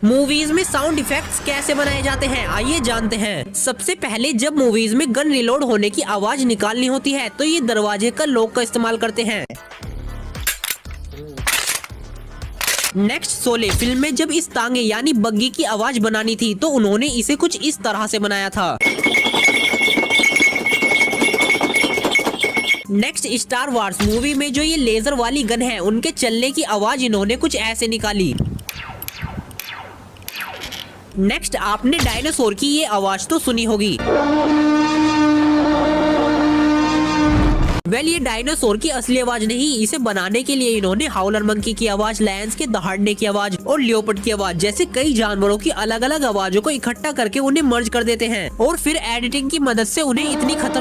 Movies में sound effects कैसे बनाए जाते हैं, आइए जानते हैं। सबसे पहले जब मूवीज में गन रिलोड होने की आवाज निकालनी होती है तो ये दरवाजे का लॉक का इस्तेमाल करते हैं। नेक्स्ट शोले फिल्म में जब इस तांगे यानी बग्गी की आवाज बनानी थी तो उन्होंने इसे कुछ इस तरह से बनाया था। नेक्स्ट स्टार वार्स मूवी में जो ये लेजर वाली गन है उनके चलने की आवाज इन्होंने कुछ ऐसे निकाली। नेक्स्ट आपने डायनासोर की ये आवाज तो सुनी होगी। वेल ये डायनासोर की असली आवाज नहीं, इसे बनाने के लिए इन्होंने हाउलर मंकी की आवाज, लायंस के दहाड़ने की आवाज और लियोपर्ड की आवाज जैसे कई जानवरों की अलग अलग आवाजों को इकट्ठा करके उन्हें मर्ज कर देते हैं और फिर एडिटिंग की मदद से उन्हें इतनी खतरनाक